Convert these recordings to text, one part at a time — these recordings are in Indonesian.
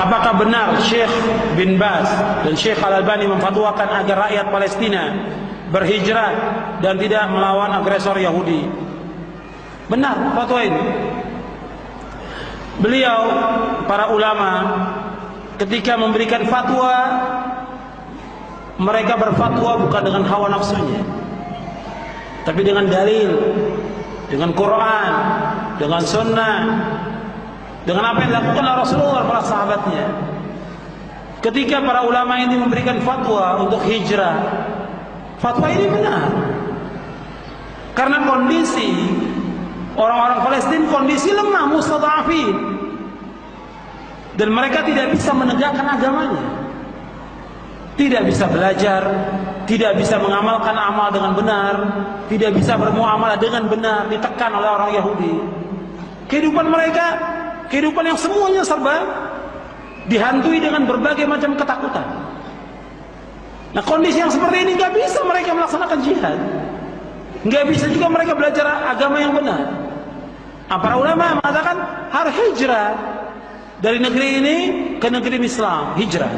Apakah benar Syekh bin Baz dan Syekh Al-Albani memfatwakan agar rakyat Palestina berhijrah dan tidak melawan agresor Yahudi? Benar fatwa ini. Beliau, para ulama, ketika memberikan fatwa, mereka berfatwa bukan dengan hawa nafsunya, tapi dengan dalil, dengan Quran, dengan sunnah, dengan apa yang dilakukan oleh Rasulullah dan para sahabatnya. Ketika para ulama ini memberikan fatwa untuk hijrah, fatwa ini benar, karena kondisi orang-orang Palestina kondisi lemah, mustadhafin, dan mereka tidak bisa menegakkan agamanya, tidak bisa belajar, tidak bisa mengamalkan amal dengan benar, tidak bisa bermuamalah dengan benar, ditekan oleh orang Yahudi. Kehidupan mereka, kehidupan yang semuanya serba dihantui dengan berbagai macam ketakutan. Nah, kondisi yang seperti ini nggak bisa mereka melaksanakan jihad, nggak bisa juga mereka belajar agama yang benar. Nah, para ulama mengatakan harus hijrah dari negeri ini ke negeri Islam, hijrah,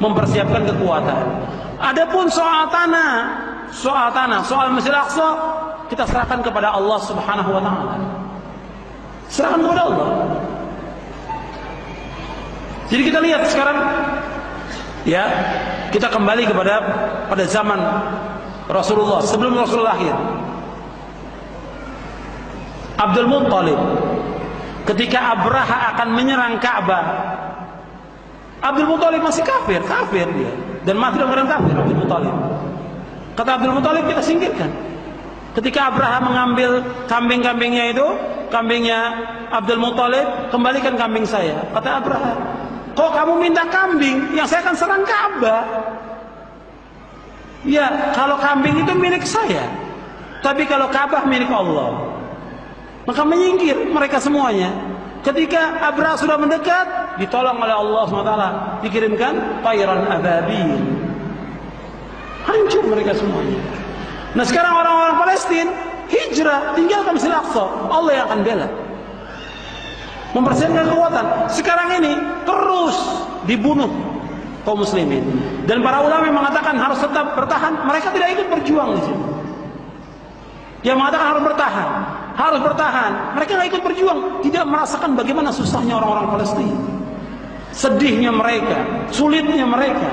mempersiapkan kekuatan. Adapun soal tanah, soal Masjid Al-Aqsa, kita serahkan kepada Allah Subhanahu wa taala. Serahkan kepada Allah. Jadi kita lihat sekarang, ya, kita kembali pada zaman Rasulullah, sebelum Rasulullah lahir. Abdul Muttalib, ketika Abraha akan menyerang Ka'bah, Abdul Muttalib masih kafir dia, dan mati dalam keadaan kafir. Abdul Muttalib, kata Abdul Muttalib, kita singkirkan. Ketika Abraha mengambil kambing-kambingnya itu, kambingnya Abdul Muttalib, kembalikan kambing saya. Kata Abraha, kok kamu minta kambing yang saya akan serang Ka'bah? Ya, kalau kambing itu milik saya, tapi kalau Ka'bah milik Allah. Maka menyingkir mereka semuanya. Ketika Abraha sudah mendekat, ditolong oleh Allah SWT, dikirimkan tayran ababil, hancur mereka semuanya. Nah, sekarang orang-orang Palestina hijrah, tinggalkan Masjid Al-Aqsa, Allah yang akan bela, mempersiapkan kekuatan. Sekarang ini terus dibunuh kaum muslimin, dan para ulama yang mengatakan harus tetap bertahan, mereka tidak ikut berjuang di sini. Yang mengatakan harus bertahan, mereka tidak ikut berjuang, tidak merasakan bagaimana susahnya orang-orang Palestina, sedihnya mereka, sulitnya mereka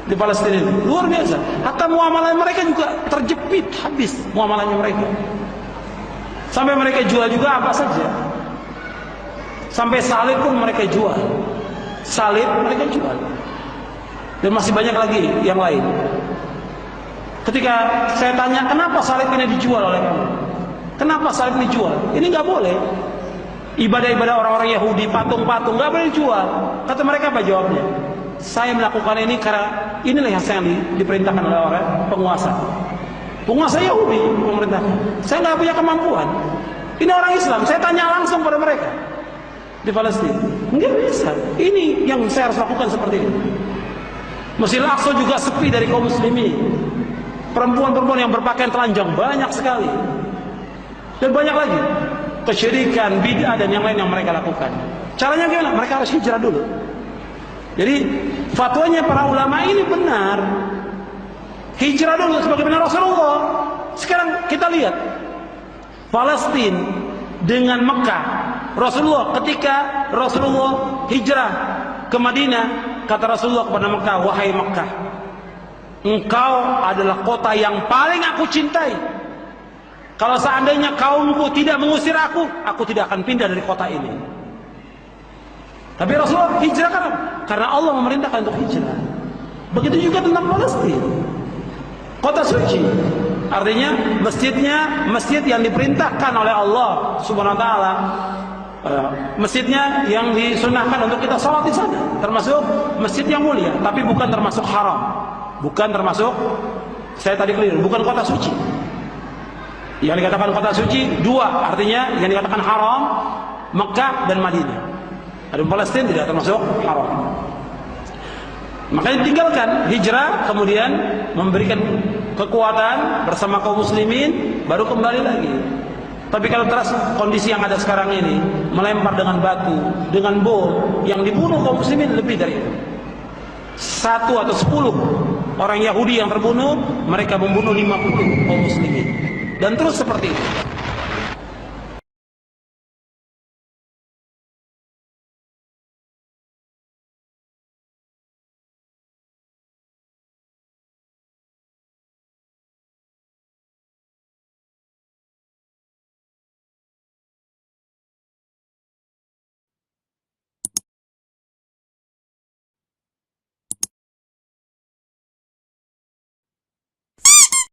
di Palestina ini luar biasa. Hatta muamalah mereka juga terjepit habis, muamalahnya mereka, sampai mereka jual juga apa saja, sampai salib pun mereka jual, dan masih banyak lagi yang lain. Ketika saya tanya, kenapa salib ini dijual oleh kamu? Kenapa salib ini dijual? Ini nggak boleh. Ibadah-ibadah orang-orang Yahudi, patung-patung nggak boleh dijual. Kata mereka, apa jawabnya? Saya melakukan ini karena inilah yang diperintahkan oleh orang penguasa Yahudi memerintahkan. Saya nggak punya kemampuan. Ini orang Islam, saya tanya langsung pada mereka di Palestina, nggak bisa. Ini yang saya harus lakukan seperti ini. Masjid Al-Aqsa juga sepi dari kaum muslimin. Perempuan-perempuan yang berpakaian telanjang banyak sekali, dan banyak lagi kesyirikan, bid'ah, dan yang lain yang mereka lakukan. Caranya gimana? Mereka harus hijrah dulu. Jadi fatwanya para ulama ini benar, hijrah dulu sebagaimana Rasulullah. Sekarang kita lihat Palestina dengan Mekah. Ketika Rasulullah hijrah ke Madinah, kata Rasulullah kepada Mekah, wahai Mekah, engkau adalah kota yang paling aku cintai. Kalau seandainya kaumku tidak mengusir aku tidak akan pindah dari kota ini. Tapi Rasulullah hijrah karena Allah memerintahkan untuk hijrah. Begitu juga tentang Palestina, kota suci. Artinya masjid yang diperintahkan oleh Allah Subhanahu wa taala, masjidnya yang disunahkan untuk kita sholat di sana, termasuk masjid yang mulia, tapi bukan termasuk haram. Bukan termasuk, saya tadi keliru, bukan kota suci. Yang dikatakan kota suci dua, artinya yang dikatakan haram, Mekah dan Madinah. Adapun Palestina tidak termasuk haram. Makanya tinggalkan hijrah, kemudian memberikan kekuatan bersama kaum muslimin, baru kembali lagi. Tapi kalau terus kondisi yang ada sekarang ini, melempar dengan batu, dengan bom, yang dibunuh kaum muslimin lebih dari itu. 1 atau 10 orang Yahudi yang terbunuh, mereka membunuh 50 kaum muslimin. Dan terus seperti itu.